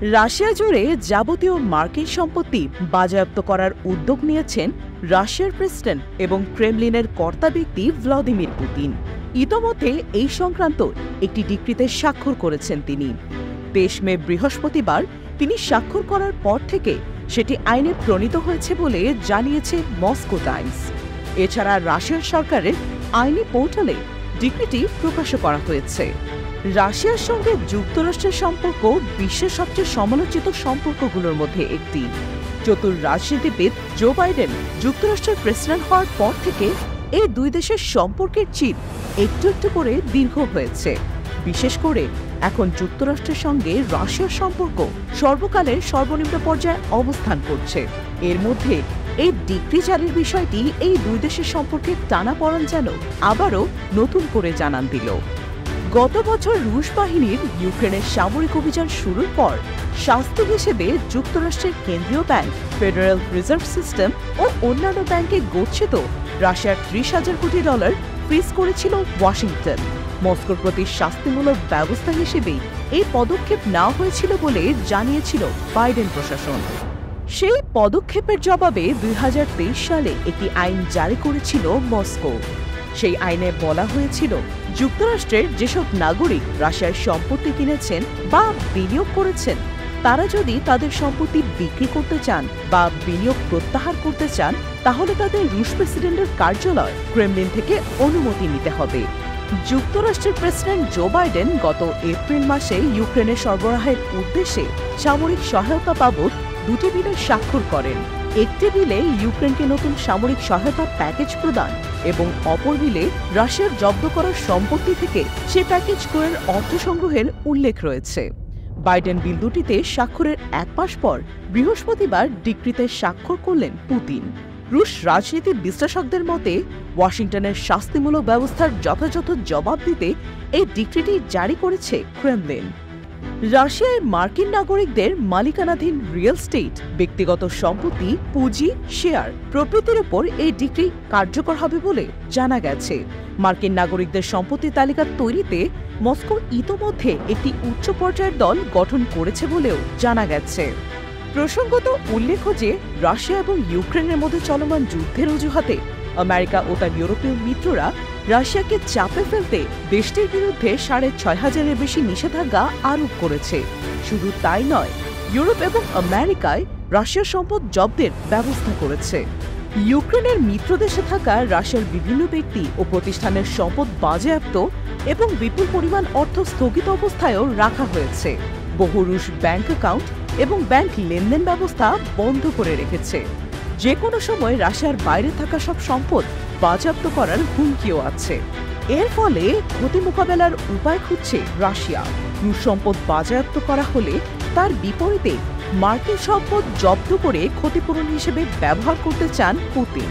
Russia জুড়ে যাবতীয় মার্কিন সম্পত্তি বাজেয়াপ্ত করার উদ্যোগ নিয়েছেন রাশিয়ার প্রেসিডেন্ট এবং ক্রেমলিনের কর্তা ব্যক্তি ভ্লাদিমির পুতিন। ইতোমধ্যে এই সংক্রান্ত একটি ডিক্রিতে স্বাক্ষর করেছেন তিনি। ২৩ মে বৃহস্পতিবার তিনি স্বাক্ষর করার পর থেকে সেটি আইনে প্রণীত হয়েছে বলে জানিয়েছে মস্কো টাইমস। এছাড়া রাশিয়ার সরকারের আইনি পোর্টালে ডিক্রিটি প্রকাশ করা হয়েছে। রাশিয়ার সঙ্গে যুক্তরাষ্ট্রের সম্পর্ক বিশ্বের সবচেয়ে সমালোচিত সম্পর্কগুলোর মধ্যে একটি। চতুর রাজনীতিবিদ জো বাইডেন যুক্তরাষ্ট্রের প্রেসিডেন্ট হওয়ার পর থেকে এই দুই দেশের সম্পর্কের চির একটু একটু করে দীর্ঘ হয়েছে। বিশেষ করে এখন যুক্তরাষ্ট্রের সঙ্গে রাশিয়ার সম্পর্ক সর্বকালের সর্বনিম্ন পর্যায়ে অবস্থান করছে। এর মধ্যে এই ডিক্রি জারির বিষয়টি এই দুই দেশের সম্পর্কের টানাপোড়েন যেন আবারও নতুন করে জানান দিল। গত বছর রুশ বাহিনীর ইউক্রেনের সামরিক অভিযান শুরুর পর শাস্তি হিসেবে যুক্তরাষ্ট্রের কেন্দ্রীয় ব্যাংক, ফেডারেল রিজার্ভ সিস্টেম ও অন্যান্য ব্যাংকে গচ্ছিত রাশিয়ার $৩০,০০০ কোটি ফ্রিজ করেছিল ওয়াশিংটন। মস্কোর প্রতি শাস্তিমূলক ব্যবস্থা হিসেবেই এই পদক্ষেপ নেওয়া হয়েছিল বলে জানিয়েছিল বাইডেন প্রশাসন। সেই পদক্ষেপের জবাবে ২০২৩ সালে একটি আইন জারি করেছিল মস্কো। সেই আইনে বলা হয়েছিল, যুক্তরাষ্ট্রের যেসব নাগরিক রাশিয়ার সম্পত্তি কিনেছেন বা বিনিয়োগ করেছেন, তারা যদি তাদের সম্পত্তি বিক্রি করতে চান বা বিনিয়োগ প্রত্যাহার করতে চান, তাহলে তাদের রুশ প্রেসিডেন্টের কার্যালয় ক্রেমলিন থেকে অনুমতি নিতে হবে। যুক্তরাষ্ট্রের প্রেসিডেন্ট জো বাইডেন গত এপ্রিল মাসে ইউক্রেনের সরবরাহের উদ্দেশ্যে সামরিক সহায়তা বাবদ দুটি বিলে স্বাক্ষর করেন। একটি বিলে ইউক্রেনকে নতুন সামরিক সহায়তা প্যাকেজ প্রদান এবং অপর বিলে রাশিয়ার জব্দ করার সম্পত্তি থেকে সে প্যাকেজ ক্রয়ের অর্থ সংগ্রহের উল্লেখ রয়েছে। বাইডেন বিল দুটিতে স্বাক্ষরের এক মাস পর বৃহস্পতিবার ডিক্রিতে স্বাক্ষর করলেন পুতিন। রুশ রাজনীতি বিশ্লেষকদের মতে ওয়াশিংটনের শাস্তিমূলক ব্যবস্থার যথাযথ জবাব দিতে এই ডিক্রিটি জারি করেছে ক্রেমলিন। রাশিয়ায় মার্কিন নাগরিকদের মালিকানাধীন রিয়েল স্টেট, ব্যক্তিগত সম্পত্তি, পুঁজি, শেয়ার প্রভৃতির উপর এই ডিক্রি কার্যকর হবে বলে জানা গেছে। মার্কিন নাগরিকদের সম্পত্তি তালিকা তৈরিতে মস্কো ইতোমধ্যে একটি উচ্চ পর্যায়ের দল গঠন করেছে বলেও জানা গেছে। প্রসঙ্গত উল্লেখ্য যে রাশিয়া এবং ইউক্রেনের মধ্যে চলমান যুদ্ধের অজুহাতে আমেরিকা ও তার ইউরোপীয় মিত্ররা রাশিয়াকে চাপে ফেলতে দেশটির বিরুদ্ধে ৬,৫০০-এর বেশি নিষেধাজ্ঞা আরোপ করেছে। শুধু তাই নয়, ইউরোপ এবং আমেরিকায় রাশিয়ার সম্পদ জব্দের ব্যবস্থা করেছে। ইউক্রেনের মিত্রদেশে থাকা রাশিয়ার বিভিন্ন ব্যক্তি ও প্রতিষ্ঠানের সম্পদ বাজেয়াপ্ত এবং বিপুল পরিমাণ অর্থ স্থগিত অবস্থায়ও রাখা হয়েছে। বহু রুশ ব্যাংক অ্যাকাউন্ট এবং ব্যাংক লেনদেন ব্যবস্থা বন্ধ করে রেখেছে। যে কোনো সময় রাশিয়ার বাইরে থাকা সব সম্পদ বাজেয়াপ্ত করার হুমকিও আছে। এর ফলে ক্ষতি মোকাবেলার উপায় খুঁজছে রাশিয়া। রুশ সম্পদ বাজেয়াপ্ত করা হলে তার বিপরীতে মার্কিন সম্পদ জব্দ করে ক্ষতিপূরণ হিসেবে ব্যবহার করতে চান পুতিন।